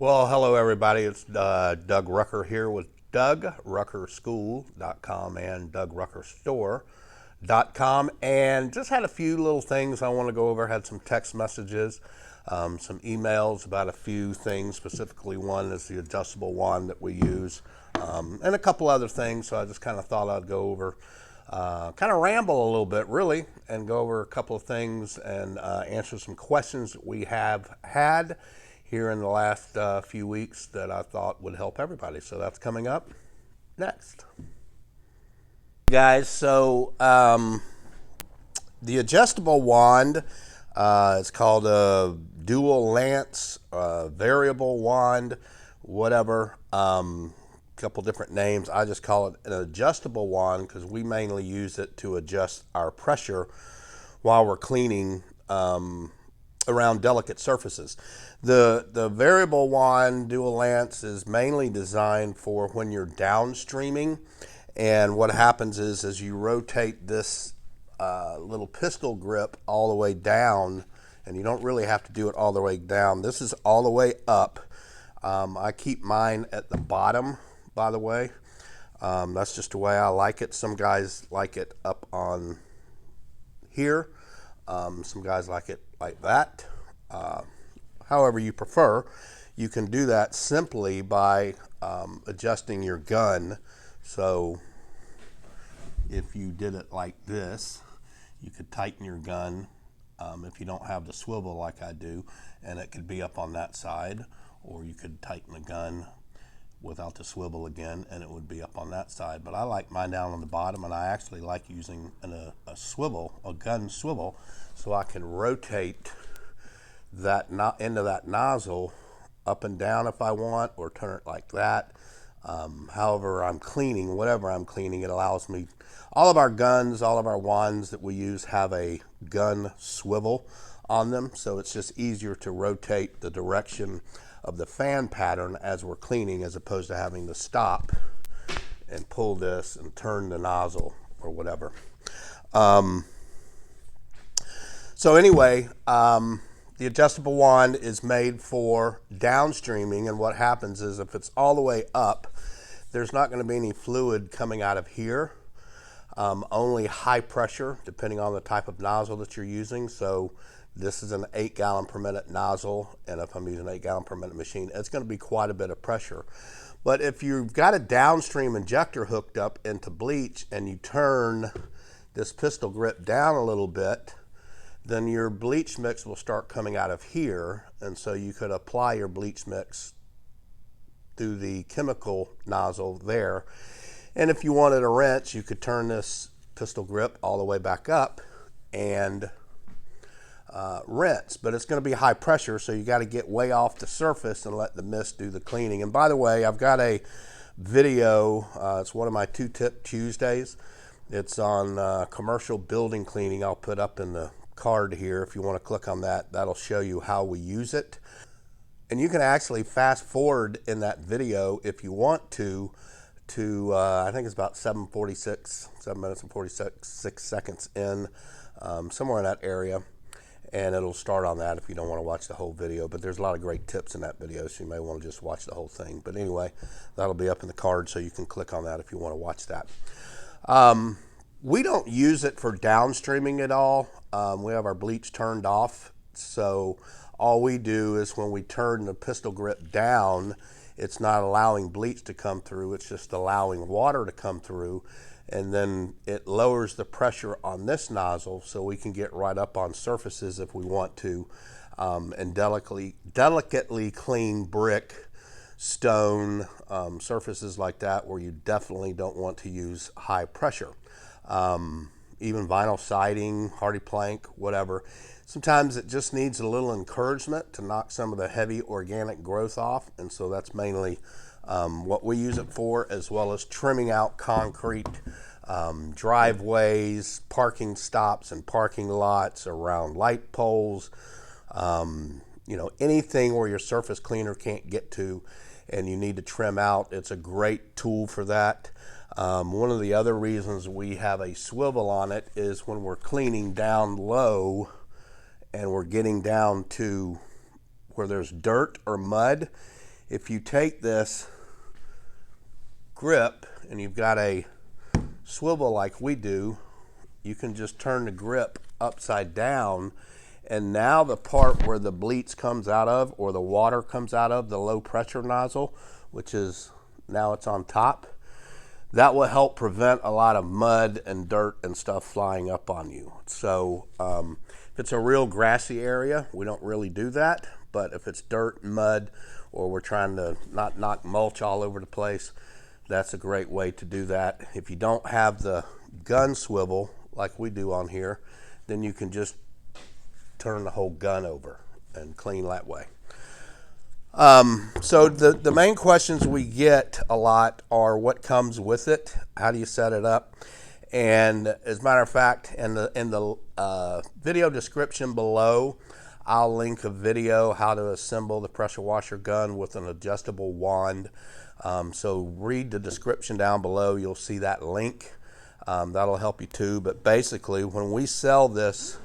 Well, hello everybody. It's Doug Rucker here with DougRuckerSchool.com and DougRuckerStore.com, and just had a few little things I want to go over. Had some text messages, some emails about a few things. Specifically, one is the adjustable wand that we use, and a couple other things. So I just kind of thought I'd go over, kind of ramble a little bit, really, and go over a couple of things and answer some questions that we have had here in the last few weeks that I thought would help everybody. So that's coming up next. Guys, so the adjustable wand is called a dual lance, variable wand, whatever. Couple different names. I just call it an adjustable wand because we mainly use it to adjust our pressure while we're cleaning around delicate surfaces. The variable wand dual lance is mainly designed for when you're downstreaming, and what happens is as you rotate this little pistol grip all the way down, and you don't really have to do it all the way down. This is all the way up. I keep mine at the bottom, by the way. That's just the way I like it. Some guys like it up on here. Some guys like it like that. However you prefer. You can do that simply by adjusting your gun. So if you did it like this, you could tighten your gun if you don't have the swivel like I do, and it could be up on that side, or you could tighten the gun without the swivel again and it would be up on that side. But I like mine down on the bottom, and I actually like using a swivel, a gun swivel, so I can rotate that into that nozzle up and down if I want, or turn it like that. However I'm cleaning, whatever I'm cleaning, it allows me. All of our guns, all of our wands that we use have a gun swivel on them, so it's just easier to rotate the direction of the fan pattern as we're cleaning, as opposed to having to stop and pull this and turn the nozzle or whatever. So anyway, the adjustable wand is made for downstreaming, and what happens is if it's all the way up, there's not going to be any fluid coming out of here. Only high pressure, depending on the type of nozzle that you're using. So this is an 8 gallon per minute nozzle, and if I'm using an 8 gallon per minute machine, it's going to be quite a bit of pressure. But if you've got a downstream injector hooked up into bleach and you turn this pistol grip down a little bit, then your bleach mix will start coming out of here, and so you could apply your bleach mix through the chemical nozzle there. And if you wanted a rinse, you could turn this pistol grip all the way back up and rinse, but it's going to be high pressure, so you got to get way off the surface and let the mist do the cleaning. And by the way, I've got a video, it's one of my 2-tip Tuesdays. It's on commercial building cleaning. I'll put up in the card here if you want to click on that. That'll show you how we use it, and you can actually fast forward in that video if you want to I think it's about 7 minutes and 46 seconds in, somewhere in that area, and it'll start on that if you don't want to watch the whole video. But there's a lot of great tips in that video, so you may want to just watch the whole thing. But anyway, that'll be up in the card, so you can click on that if you want to watch that. We don't use it for downstreaming at all. We have our bleach turned off, so all we do is when we turn the pistol grip down, it's not allowing bleach to come through, it's just allowing water to come through, and then it lowers the pressure on this nozzle so we can get right up on surfaces if we want to, and delicately clean brick, stone, surfaces like that where you definitely don't want to use high pressure. Even vinyl siding, hardy plank, whatever. Sometimes it just needs a little encouragement to knock some of the heavy organic growth off, and so that's mainly what we use it for, as well as trimming out concrete, driveways, parking stops and parking lots, around light poles, anything where your surface cleaner can't get to and you need to trim out. It's a great tool for that. One of the other reasons we have a swivel on it is when we're cleaning down low and we're getting down to where there's dirt or mud, if you take this grip and you've got a swivel like we do, you can just turn the grip upside down, and now the part where the bleach comes out of, or the water comes out of the low pressure nozzle, which is now it's on top, that will help prevent a lot of mud and dirt and stuff flying up on you. So if it's a real grassy area, we don't really do that, but if it's dirt, mud, or we're trying to not knock mulch all over the place, that's a great way to do that. If you don't have the gun swivel like we do on here, then you can just turn the whole gun over and clean that way. So the main questions we get a lot are what comes with it, how do you set it up, and as a matter of fact, in the video description below, I'll link a video how to assemble the pressure washer gun with an adjustable wand. So read the description down below, you'll see that link. That'll help you too. But basically, when we sell this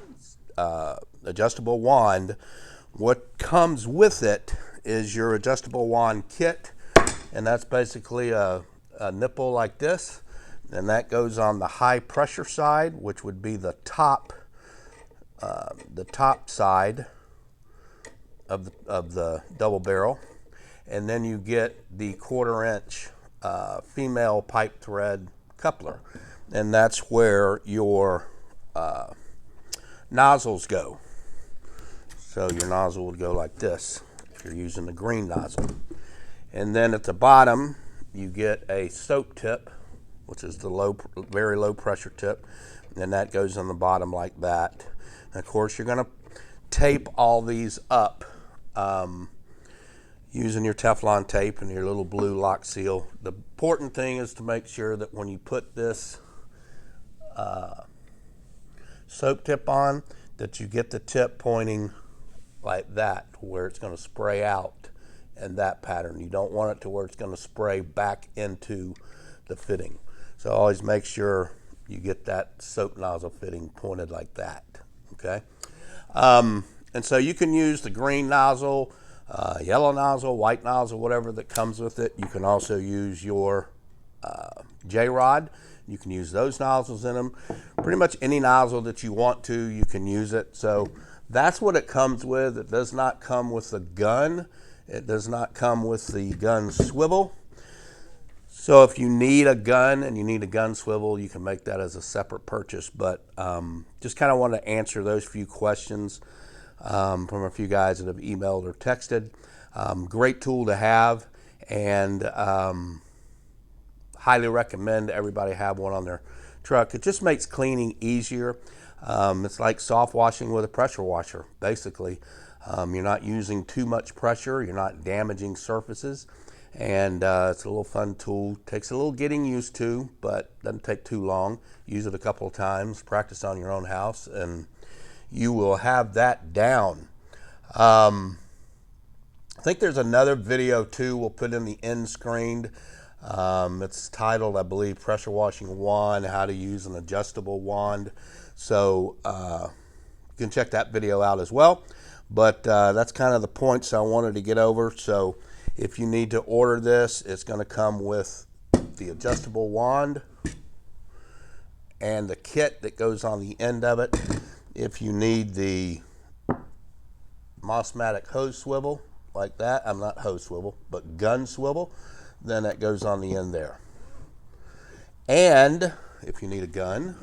adjustable wand, what comes with it is your adjustable wand kit, and that's basically a nipple like this, and that goes on the high pressure side, which would be the top side of the double barrel, and then you get the 1/4 inch female pipe thread coupler, and that's where your nozzles go. So your nozzle would go like this if you're using the green nozzle. And then at the bottom, you get a soap tip, which is the very low pressure tip, and that goes on the bottom like that. And of course, you're going to tape all these up using your Teflon tape and your little blue lock seal. The important thing is to make sure that when you put this soap tip on, that you get the tip pointing like that, where it's going to spray out in that pattern. You don't want it to where it's going to spray back into the fitting. So always make sure you get that soap nozzle fitting pointed like that, okay? And so you can use the green nozzle, yellow nozzle, white nozzle, whatever that comes with it. You can also use your J-rod. You can use those nozzles in them. Pretty much any nozzle that you want to, you can use it. So that's what it comes with. It does not come with the gun. It does not come with the gun swivel. So if you need a gun and you need a gun swivel, you can make that as a separate purchase. But just kind of want to answer those few questions from a few guys that have emailed or texted. Great tool to have, and highly recommend everybody have one on their truck. It just makes cleaning easier. It's like soft washing with a pressure washer, basically. You're not using too much pressure, you're not damaging surfaces, and it's a little fun tool. Takes a little getting used to, but doesn't take too long. Use it a couple of times, practice on your own house, and you will have that down. I think there's another video too we'll put in the end screen. It's titled, I believe, Pressure Washing Wand, How to Use an Adjustable Wand. So you can check that video out as well. But that's kind of the points I wanted to get over. So if you need to order this, it's going to come with the adjustable wand and the kit that goes on the end of it. If you need the Mossmatic hose swivel like that, I'm not hose swivel, but gun swivel, then that goes on the end there. And if you need a gun,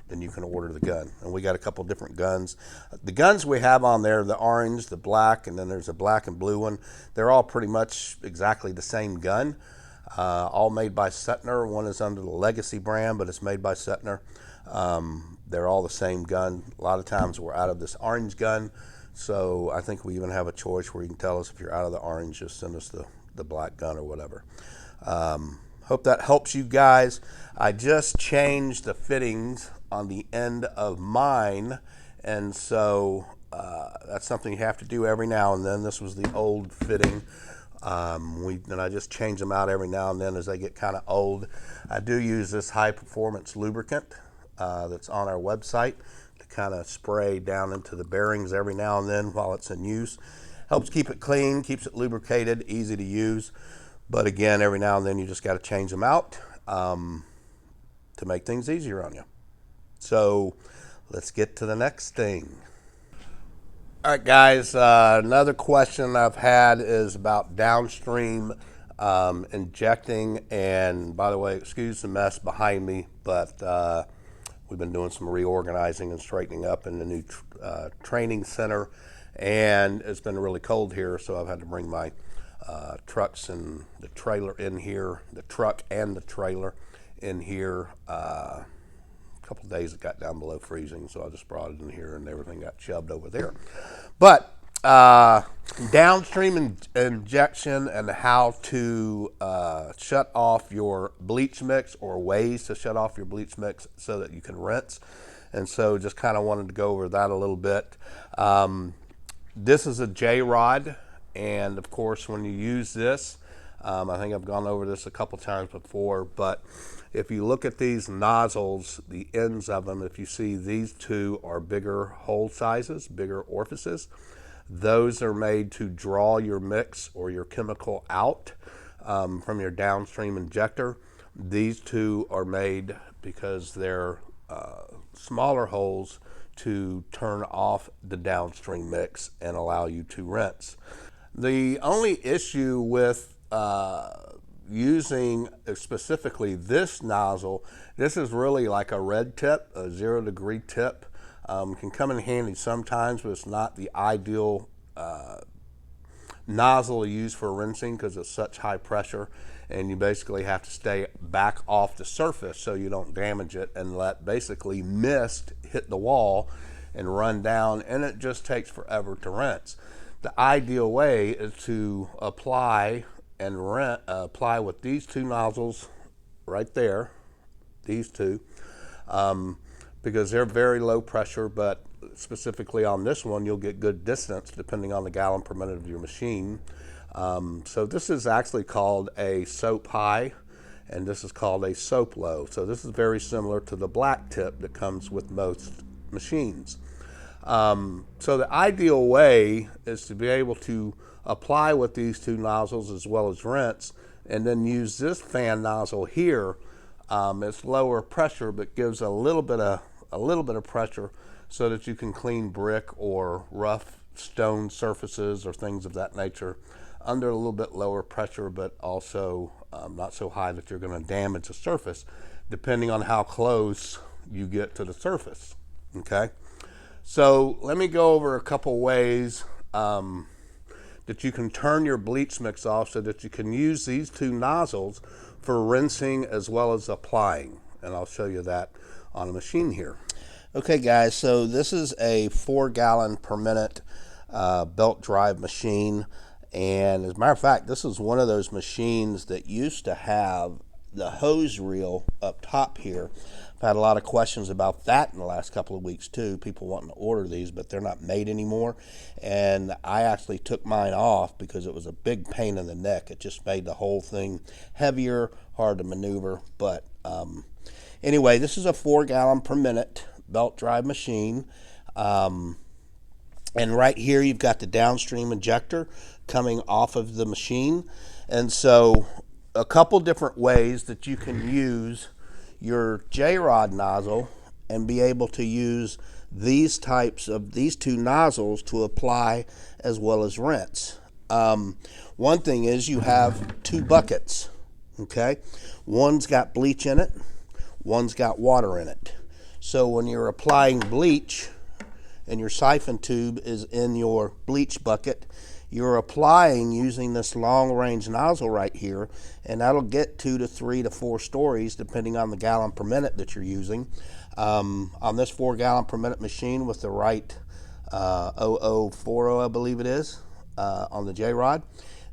then you can order the gun. And we got a couple different guns. The guns we have on there, the orange, the black, and then there's a black and blue one. They're all pretty much exactly the same gun. All made by Suttner. One is under the Legacy brand, but it's made by Suttner. They're all the same gun. A lot of times we're out of this orange gun, so I think we even have a choice where you can tell us if you're out of the orange, just send us the black gun or whatever. Hope that helps you guys. I just changed the fittings on the end of mine, and so that's something you have to do every now and then. This was the old fitting. And I just change them out every now and then as they get kind of old. I do use this high performance lubricant that's on our website to kind of spray down into the bearings every now and then while it's in use. Helps keep it clean, keeps it lubricated, easy to use. But again, every now and then you just got to change them out to make things easier on you. So let's get to the next thing. All right, guys, another question I've had is about downstream injecting. And by the way, excuse the mess behind me, but we've been doing some reorganizing and straightening up in the new training center. And it's been really cold here, so I've had to bring my trucks and the trailer in here, the truck and the trailer in here. A couple of days it got down below freezing, so I just brought it in here and everything got shoved over there. But downstream injection and how to shut off your bleach mix, or ways to shut off your bleach mix so that you can rinse. And so just kind of wanted to go over that a little bit. This is a J-rod, and of course when you use this, I think I've gone over this a couple times before, but if you look at these nozzles, the ends of them, if you see these two are bigger hole sizes, bigger orifices. Those are made to draw your mix or your chemical out from your downstream injector. These two are made because they're smaller holes to turn off the downstream mix and allow you to rinse. The only issue with using specifically this nozzle, this is really like a red tip, a 0 degree tip. Can come in handy sometimes, but it's not the ideal nozzle to use for rinsing because it's such high pressure, and you basically have to stay back off the surface so you don't damage it and let basically mist hit the wall and run down, and it just takes forever to rinse. The ideal way is to apply and apply with these two nozzles right there, these two, because they're very low pressure, but specifically on this one you'll get good distance depending on the gallon per minute of your machine. So this is actually called a soap high, and this is called a soap low. So this is very similar to the black tip that comes with most machines. So the ideal way is to be able to apply with these two nozzles as well as rinse, and then use this fan nozzle here. It's lower pressure but gives a little bit of pressure so that you can clean brick or rough stone surfaces or things of that nature under a little bit lower pressure, but also not so high that you're going to damage the surface depending on how close you get to the surface. Okay, so let me go over a couple ways that you can turn your bleach mix off so that you can use these two nozzles for rinsing as well as applying, and I'll show you that on a machine here. Okay guys, so this is a 4 gallon per minute belt drive machine, and as a matter of fact, this is one of those machines that used to have the hose reel up top here. I've had a lot of questions about that in the last couple of weeks too, people wanting to order these, but they're not made anymore, and I actually took mine off because it was a big pain in the neck. It just made the whole thing heavier, hard to maneuver. But anyway, this is a 4 gallon per minute belt drive machine, and right here you've got the downstream injector coming off of the machine. And so a couple different ways that you can use your J-rod nozzle and be able to use these two nozzles to apply as well as rinse. One thing is you have two buckets, okay? One's got bleach in it, one's got water in it. So when you're applying bleach and your siphon tube is in your bleach bucket, you're applying using this long range nozzle right here, and that'll get 2 to 3 to 4 stories depending on the gallon per minute that you're using. On this 4 gallon per minute machine with the right 0040, I believe it is, on the J-rod,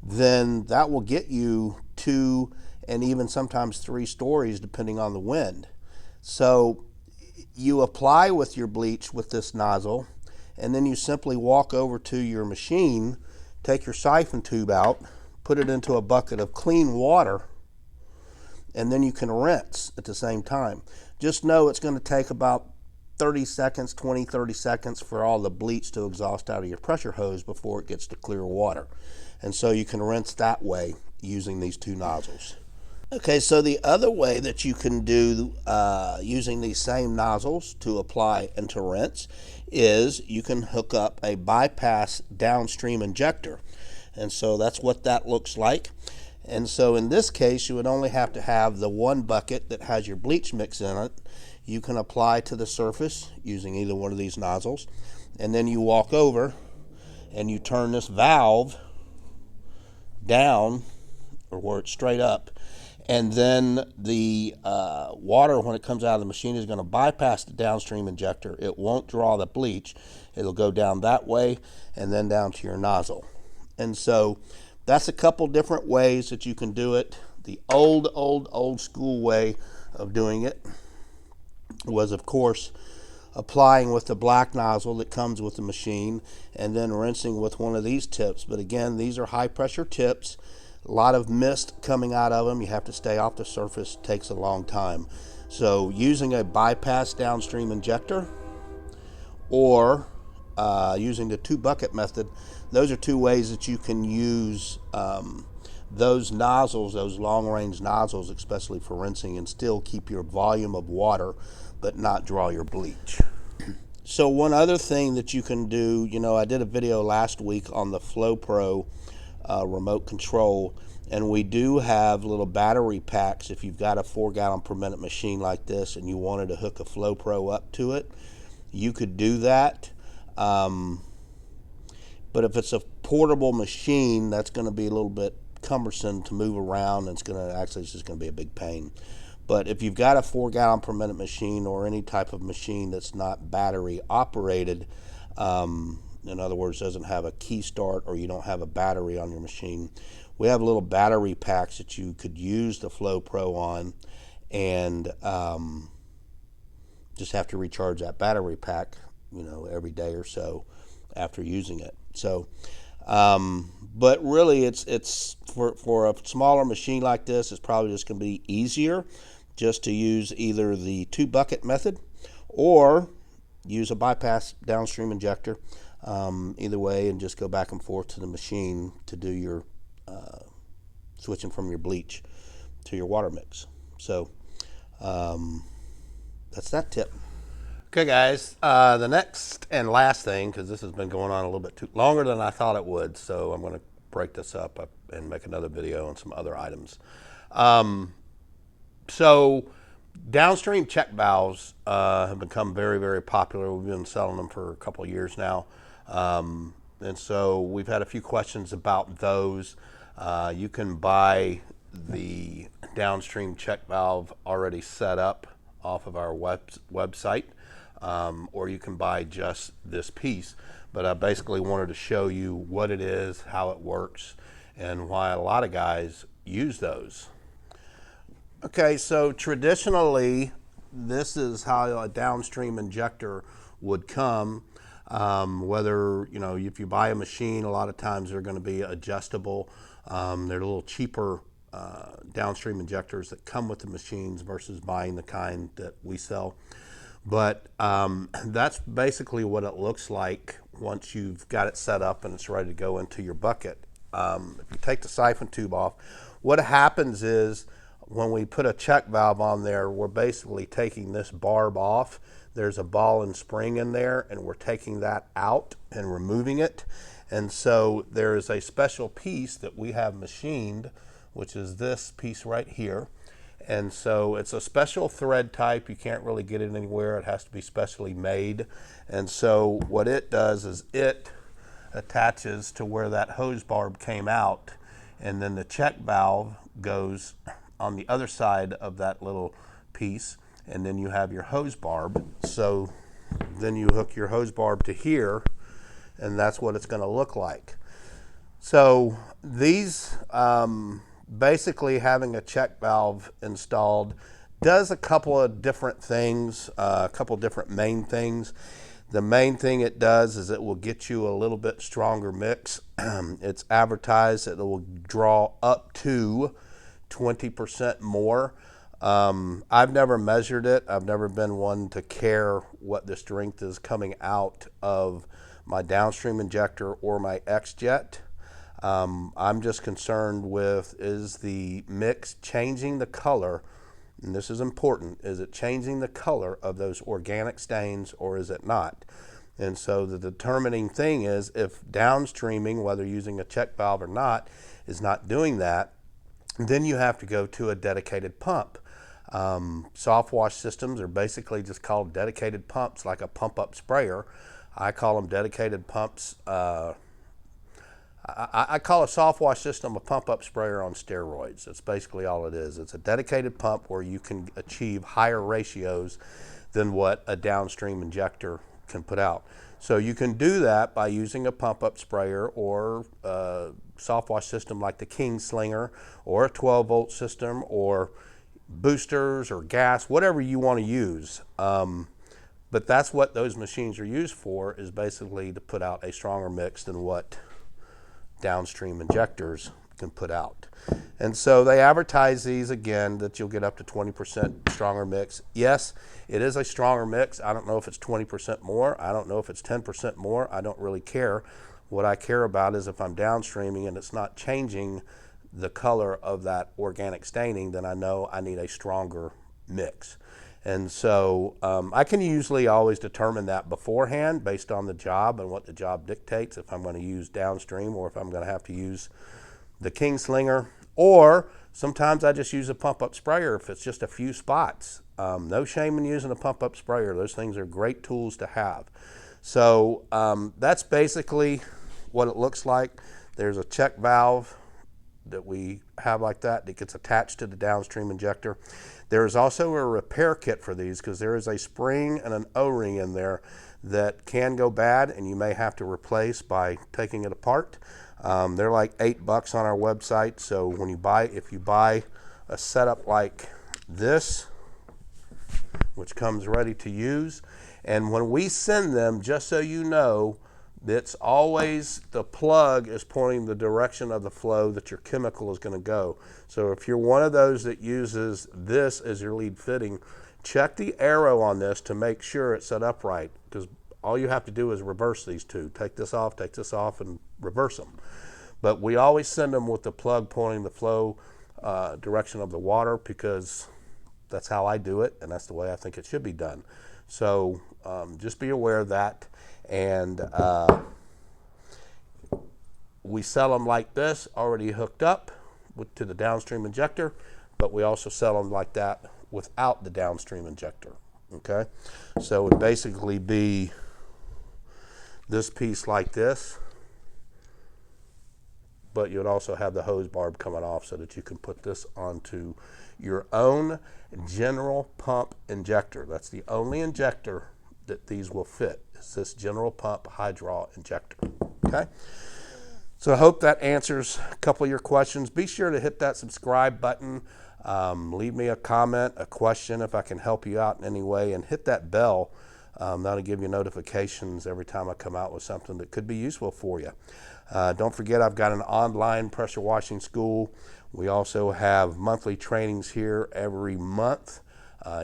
then that will get you 2 and even sometimes 3 stories depending on the wind. So you apply with your bleach with this nozzle, and then you simply walk over to your machine, take your siphon tube out, put it into a bucket of clean water, and then you can rinse at the same time. Just know it's going to take about 30 seconds, 20, 30 seconds for all the bleach to exhaust out of your pressure hose before it gets to clear water. And so you can rinse that way using these two nozzles. Okay, so the other way that you can do using these same nozzles to apply and to rinse is you can hook up a bypass downstream injector. And so that's what that looks like. And so in this case, you would only have to have the one bucket that has your bleach mix in it. You can apply to the surface using either one of these nozzles. And then you walk over and you turn this valve down, or where it's straight up. And then the water, when it comes out of the machine, is going to bypass the downstream injector. It won't draw the bleach. It'll go down that way and then down to your nozzle. And so that's a couple different ways that you can do it. The old school way of doing it was, of course, applying with the black nozzle that comes with the machine and then rinsing with one of these tips. But again, these are high pressure tips. A lot of mist coming out of them. You have to stay off the surface. It takes a long time. So using a bypass downstream injector or using the two bucket method, those are two ways that you can use those nozzles, those long range nozzles, especially for rinsing, and still keep your volume of water but not draw your bleach. So one other thing that you can do, I did a video last week on the FlowPro remote control, and we do have little battery packs. If you've got a 4 gallon per minute machine like this and you wanted to hook a FlowPro up to it, you could do that. But if it's a portable machine, that's going to be a little bit cumbersome to move around, and it's just going to be a big pain. But if you've got a 4 gallon per minute machine or any type of machine that's not battery operated, in other words, doesn't have a key start, or you don't have a battery on your machine, we have little battery packs that you could use the FlowPro on, and just have to recharge that battery pack, every day or so after using it. So, but really, it's for a smaller machine like this, it's probably just going to be easier just to use either the two bucket method or use a bypass downstream injector. Either way, and just go back and forth to the machine to do your switching from your bleach to your water mix. So that's that tip. Okay, guys, the next and last thing, because this has been going on a little bit too longer than I thought it would, so I'm going to break this up and make another video on some other items. So downstream check valves have become very, very popular. We've been selling them for a couple of years now. And so we've had a few questions about those. You can buy the downstream check valve already set up off of our website, or you can buy just this piece. But I basically wanted to show you what it is, how it works, and why a lot of guys use those. Okay, so traditionally, this is how a downstream injector would come. Whether, if you buy a machine, a lot of times they're going to be adjustable. They're a little cheaper downstream injectors that come with the machines versus buying the kind that we sell. But that's basically what it looks like once you've got it set up and it's ready to go into your bucket. If you take the siphon tube off, what happens is when we put a check valve on there, we're basically taking this barb off. There's a ball and spring in there, and we're taking that out and removing it. And so there is a special piece that we have machined, which is this piece right here. And so it's a special thread type. You can't really get it anywhere. It has to be specially made. And so what it does is it attaches to where that hose barb came out, and then the check valve goes on the other side of that little piece, and then you have your hose barb. So then you hook your hose barb to here, and that's what it's going to look like. So these basically having a check valve installed does a couple of different things, a couple different main things. The main thing it does is it will get you a little bit stronger mix. It's advertised that it will draw up to 20% more I've never measured it. I've never been one to care what the strength is coming out of my downstream injector or my X-Jet. I'm just concerned with, is the mix changing the color, and this is important, is it changing the color of those organic stains or is it not? And so the determining thing is, if downstreaming, whether using a check valve or not, is not doing that, then you have to go to a dedicated pump. Soft wash systems are basically just called dedicated pumps, like a pump up sprayer. I call them dedicated pumps. I call a soft wash system a pump up sprayer on steroids. That's basically all it is. It's a dedicated pump where you can achieve higher ratios than what a downstream injector can put out. So you can do that by using a pump up sprayer or a soft wash system like the Kingslinger, or a 12-volt system, or boosters or gas, whatever you want to use. But that's what those machines are used for, is basically to put out a stronger mix than what downstream injectors can put out. And so they advertise these, again, that you'll get up to 20% stronger mix. Yes, it is a stronger mix. I don't know if it's 20% more. I don't know if it's 10% more. I don't really care. What I care about is if I'm downstreaming and it's not changing the color of that organic staining, then I know I need a stronger mix. And so I can usually always determine that beforehand based on the job and what the job dictates, if I'm going to use downstream or if I'm going to have to use the Kingslinger. Or sometimes I just use a pump-up sprayer if it's just a few spots. No shame in using a pump-up sprayer. Those things are great tools to have. So that's basically what it looks like. There's a check valve that we have like that gets attached to the downstream injector. There is also a repair kit for these, because there is a spring and an O-ring in there that can go bad and you may have to replace by taking it apart. They're like $8 on our website. So when you buy, if you buy a setup like this, which comes ready to use, and when we send them, just so you know, it's always, the plug is pointing the direction of the flow that your chemical is going to go. So if you're one of those that uses this as your lead fitting, check the arrow on this to make sure it's set up right, because all you have to do is reverse these two. Take this off, and reverse them. But we always send them with the plug pointing the flow direction of the water, because that's how I do it, and that's the way I think it should be done. So just be aware of that. And we sell them like this, already hooked up to the downstream injector, but we also sell them like that without the downstream injector. Okay, so it would basically be this piece like this, but you'd also have the hose barb coming off so that you can put this onto your own general pump injector. That's the only injector that these will fit, is this general pump hydro injector. Okay, so I hope that answers a couple of your questions. Be sure to hit that subscribe button. Leave me a comment, a question if I can help you out in any way, and hit that bell. That'll give you notifications every time I come out with something that could be useful for you. Don't forget, I've got an online pressure washing school. We also have monthly trainings here every month,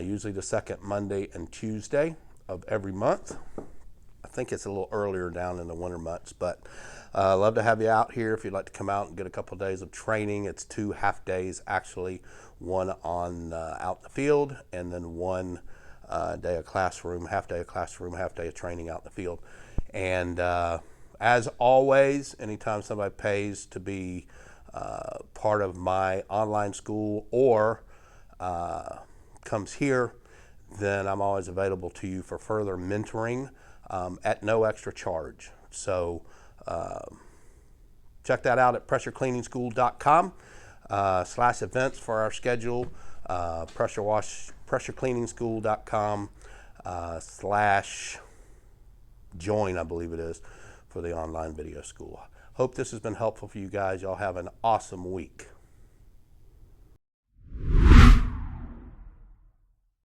usually the second Monday and Tuesday of every month. I think it's a little earlier down in the winter months, but I'd love to have you out here if you'd like to come out and get a couple of days of training. It's 2 half days actually, one on out in the field, and then one day of classroom, half day of classroom, half day of training out in the field. And as always, anytime somebody pays to be part of my online school or comes here, then I'm always available to you for further mentoring at no extra charge. So check that out at pressurecleaningschool.com /events for our schedule, pressurecleaningschool.com /join, I believe it is, for the online video school. Hope this has been helpful for you guys. Y'all have an awesome week.